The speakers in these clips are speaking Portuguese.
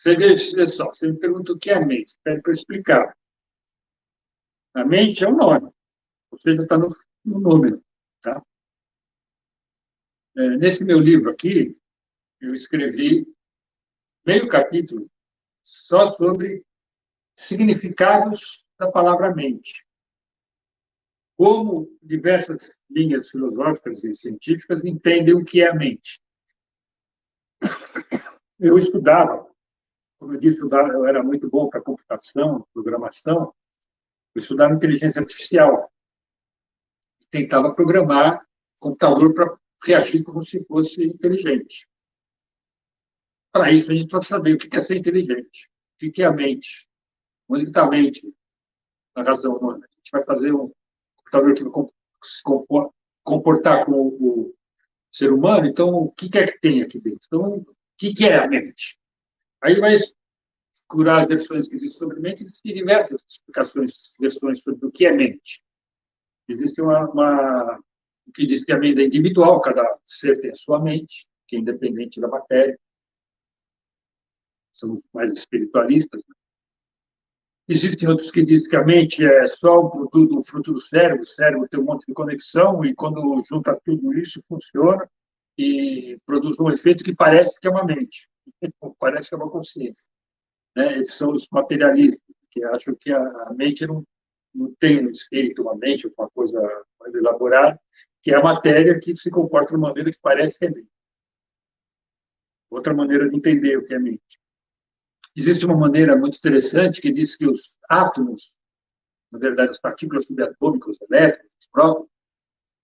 Você vê, só, você me pergunta o que é a mente, pede para eu explicar. A mente é um nome, ou seja, está no número. Tá? Nesse meu livro aqui, eu escrevi meio capítulo só sobre significados da palavra mente. Como diversas linhas filosóficas e científicas entendem o que é a mente. Eu estudava, como eu disse, eu era muito bom para computação, programação, eu estudava inteligência artificial. Tentava programar o computador para reagir como se fosse inteligente. Para isso, a gente precisa saber o que é ser inteligente, o que é a mente, onde está a mente, a razão humana. A gente vai fazer um computador que vai se comportar como o ser humano, então o que é que tem aqui dentro? Então, o que é a mente? Aí vai curar as versões que existem sobre mente, existem diversas explicações, versões sobre o que é mente. Existe o que diz que a mente é individual, cada ser tem a sua mente, que é independente da matéria. São os mais espiritualistas. Existem outros que dizem que a mente é só um fruto do cérebro, o cérebro tem um monte de conexão, e quando junta tudo isso, funciona e produz um efeito que parece que é uma mente, parece que é uma consciência. Né? Esses são os materialistas, que acham que a mente não tem um espírito, uma mente, uma coisa mais elaborada, que é a matéria que se comporta de uma maneira que parece que é mente. Outra maneira de entender o que é mente. Existe uma maneira muito interessante que diz que os átomos, na verdade, as partículas subatômicas, os elétrons, os prótons,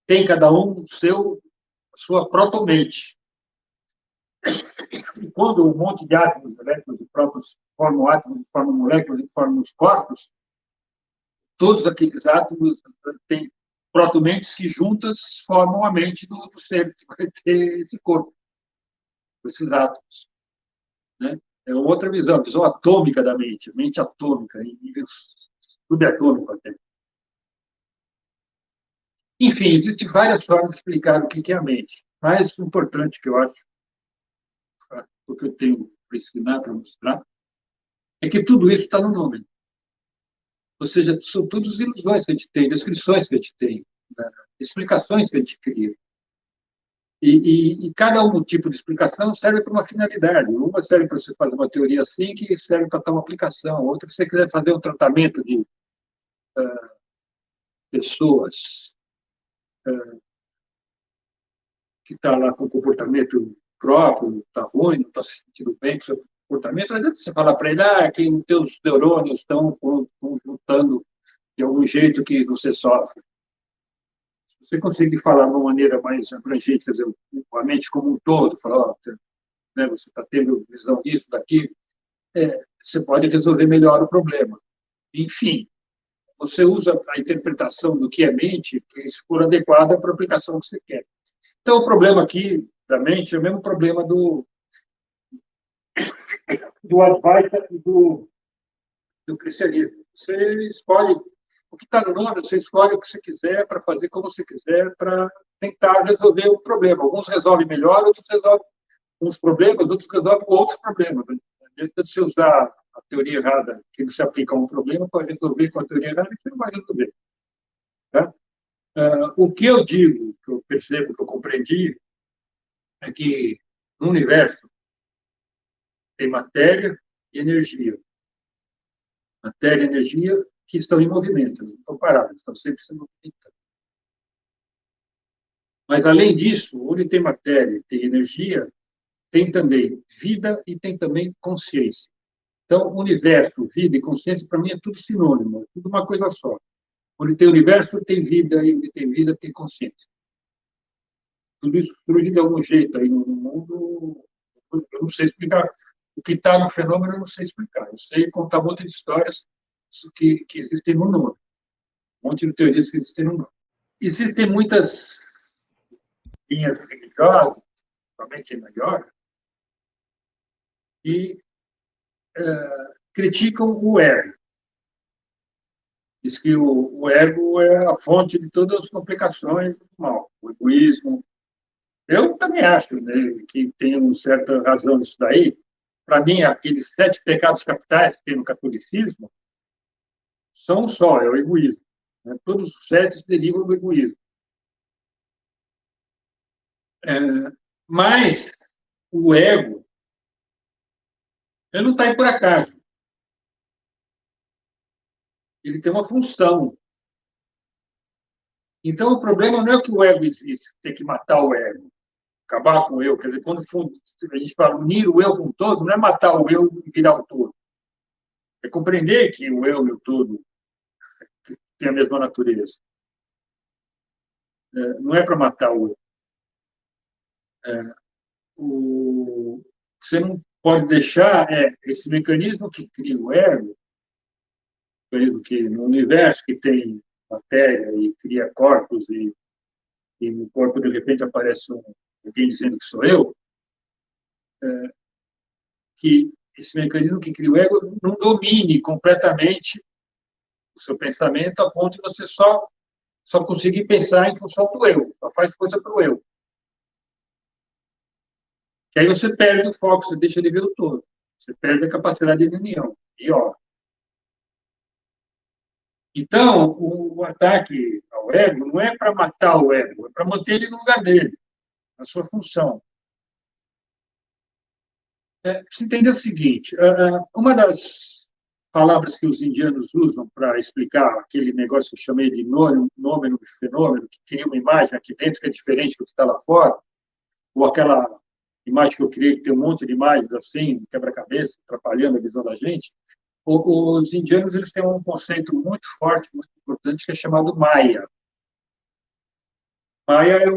têm cada um sua protomente. E quando um monte de átomos, elétrons e prótons formam átomos, formam moléculas e formam os corpos, todos aqueles átomos têm protomentes que juntas formam a mente do ser que vai ter esse corpo, esses átomos. Né? É outra visão, a visão atômica da mente, mente atômica, em nível subatômico até. Enfim, existem várias formas de explicar o que é a mente. Mais importante que eu acho, o que eu tenho para ensinar, para mostrar, é que tudo isso está no nome. Ou seja, são todas ilusões que a gente tem, descrições que a gente tem, né? Explicações que a gente cria. E cada um tipo de explicação serve para uma finalidade. Uma serve para você fazer uma teoria assim, que serve para tal uma aplicação. Outra, se você quiser fazer um tratamento de pessoas que estão lá com comportamento próprio, está ruim, não está se sentindo bem com o seu comportamento, às vezes você fala para ele que os teus neurônios estão juntando de algum jeito que você sofre. Se você conseguir falar de uma maneira mais abrangente, quer dizer, a mente como um todo, falar, né, você está tendo visão disso, daquilo, você pode resolver melhor o problema. Enfim, você usa a interpretação do que é mente, que se for adequada para a aplicação que você quer. Então, o problema aqui da mente é o mesmo problema do Advaita e do cristianismo. Você escolhe o que está no nome, você escolhe o que você quiser para fazer como você quiser para tentar resolver o problema. Alguns resolvem melhor, outros resolvem uns problemas, outros resolvem outros problemas. Se você usar a teoria errada, que não se aplica a um problema, para resolver com a teoria errada, você não vai resolver. Tá? O que eu digo, que eu percebo, que eu compreendi, é que no universo tem matéria e energia. Matéria e energia que estão em movimento, não estão paradas, estão sempre se movimentando. Mas, além disso, onde tem matéria e tem energia, tem também vida e tem também consciência. Então, universo, vida e consciência, para mim, é tudo sinônimo, é tudo uma coisa só. Onde tem universo, tem vida, e onde tem vida, tem consciência. Tudo isso surge de algum jeito aí no mundo, eu não sei explicar. O que está no fenômeno, eu não sei explicar. Eu sei contar um monte de histórias que existem no nome. Um monte de teorias que existem no nome. Existem muitas linhas religiosas, principalmente na yoga, que criticam o ego. Diz que o ego é a fonte de todas as complicações do mal, o egoísmo. Eu também acho, né, que tem uma certa razão nisso daí, para mim, aqueles 7 pecados capitais que tem no catolicismo são um só, é o egoísmo. Né? Todos os 7 derivam do egoísmo. Mas o ego, ele não está aí por acaso. Ele tem uma função. Então, o problema não é que o ego existe, tem que matar o ego, acabar com o eu. Quer dizer, quando a gente fala unir o eu com o todo, não é matar o eu e virar o todo. É compreender que o eu e o todo têm a mesma natureza. Não é para matar o eu. O que você não pode deixar é esse mecanismo que cria o ego, mecanismo que no universo que tem matéria e cria corpos e no corpo de repente aparece alguém dizendo que sou eu, que esse mecanismo que cria o ego não domine completamente o seu pensamento a ponto de você só conseguir pensar em função do eu, só faz coisa para o eu. Que aí você perde o foco, você deixa de ver o todo. Você perde a capacidade de união. E, ó. Então, o ataque ao ego não é para matar o ego, é para manter ele no lugar dele, na sua função. Você entendeu o seguinte, uma das palavras que os indianos usam para explicar aquele negócio que eu chamei de nômeno e fenômeno, que cria uma imagem aqui dentro que é diferente do que está lá fora, ou aquela imagem que eu criei, que tem um monte de imagens assim, quebra-cabeça, atrapalhando a visão da gente, os indianos eles têm um conceito muito forte, muito importante, que é chamado Maya. Maya é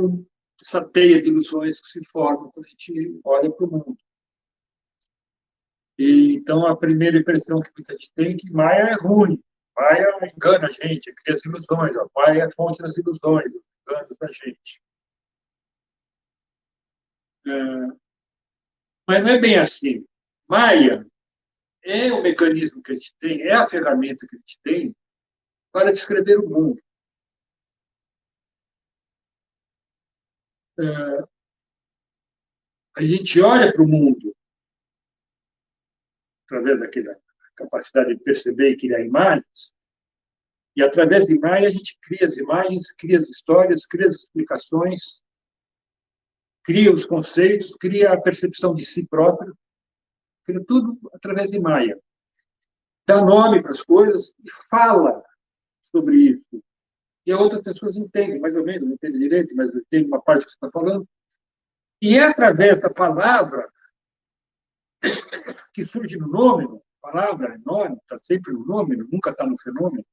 essa teia de ilusões que se forma quando a gente olha para o mundo. E, então, a primeira impressão que muita gente tem é que Maia é ruim. Maia engana a gente, cria as ilusões. A Maia é fonte das ilusões, dos enganos da gente. Mas não é bem assim. Maia é o mecanismo que a gente tem, é a ferramenta que a gente tem para descrever o mundo. A gente olha para o mundo através daquela capacidade de perceber e criar imagens, e através de imagens a gente cria as imagens, cria as histórias, cria as explicações, cria os conceitos, cria a percepção de si próprio, cria tudo através de Maia. Dá nome para as coisas e fala sobre isso. E outras pessoas entendem, mais ou menos, não entendem direito, mas entendem uma parte que você está falando. E é através da palavra que surge no nômeno, a palavra é nome, está sempre no nômeno, nunca está no fenômeno.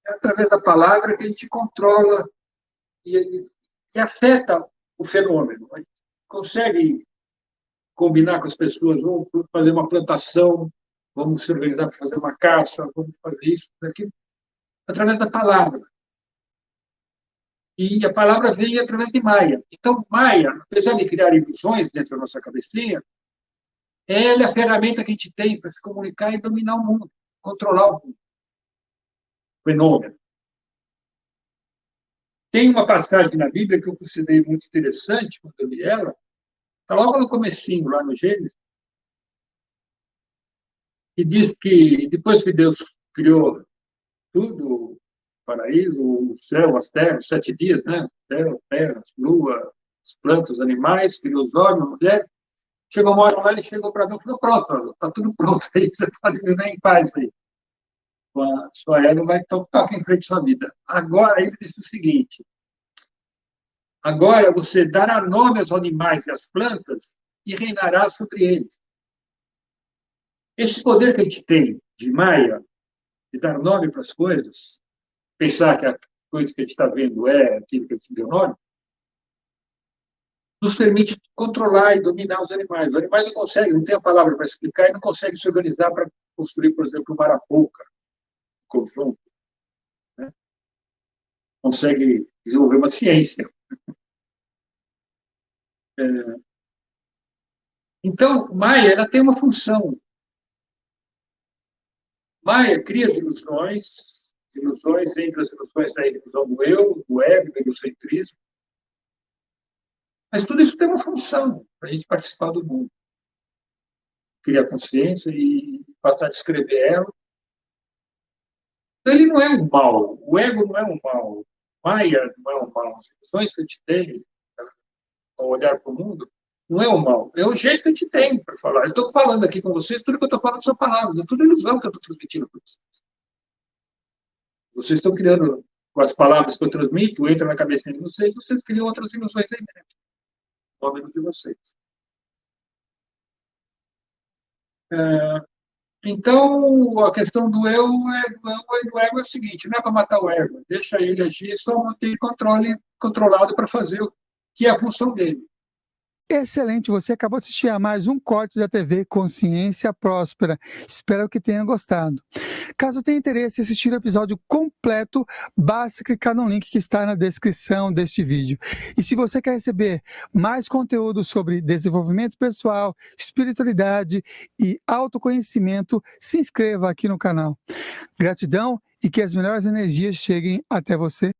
É através da palavra que a gente controla e afeta o fenômeno. A gente consegue combinar com as pessoas, vamos fazer uma plantação, vamos se organizar para fazer uma caça, vamos fazer isso, aquilo, através da palavra. E a palavra vem através de Maia. Então, Maia, apesar de criar ilusões dentro da nossa cabecinha, ela é a ferramenta que a gente tem para se comunicar e dominar o mundo, controlar o mundo. Fenômeno. Tem uma passagem na Bíblia que eu considerei muito interessante, quando eu li ela, está logo no comecinho, lá no Gênesis, que diz que depois que Deus criou tudo, o paraíso, o céu, as terras, 7 dias, né? Céu, terra, lua, as plantas, os animais, criou os homens, a mulher. Chegou uma hora lá, ele chegou para mim e falou: pronto, está tudo pronto aí, você pode viver em paz aí. Sua ego vai tocar em frente à sua vida. Agora, ele disse o seguinte: agora você dará nome aos animais e às plantas e reinará sobre eles. Esse poder que a gente tem de Maia, de dar nome para as coisas, pensar que a coisa que a gente está vendo é aquilo que a gente deu nome, nos permite controlar e dominar os animais. Os animais não conseguem, não tem a palavra para explicar e não conseguem se organizar para construir, por exemplo, uma arapuca, um conjunto. Né? Consegue desenvolver uma ciência. Então, Maia ela tem uma função. Maia cria as ilusões entre as ilusões da ilusão do eu, do ego, do egocentrismo. Mas tudo isso tem uma função. para a gente participar do mundo, criar consciência e passar a descrever ela. Então, ele não é um mal, o ego não é um mal, Maia não é um mal, as emoções que a gente tem, ao olhar para o mundo, não é o mal, é o jeito que a gente tem para falar. Eu estou falando aqui com vocês, tudo que eu estou falando são palavras, é tudo ilusão que eu estou transmitindo para vocês. Vocês estão criando, com as palavras que eu transmito, entra na cabeça de vocês, vocês criam outras ilusões aí dentro, no nome de vocês. Então, a questão do eu e do ego é o seguinte, não é para matar o ego, deixa ele agir, só manter controle controlado para fazer o que é a função dele. Excelente, você acabou de assistir a mais um corte da TV Consciência Próspera. Espero que tenha gostado. Caso tenha interesse em assistir o episódio completo, basta clicar no link que está na descrição deste vídeo. E se você quer receber mais conteúdo sobre desenvolvimento pessoal, espiritualidade e autoconhecimento, se inscreva aqui no canal. Gratidão e que as melhores energias cheguem até você.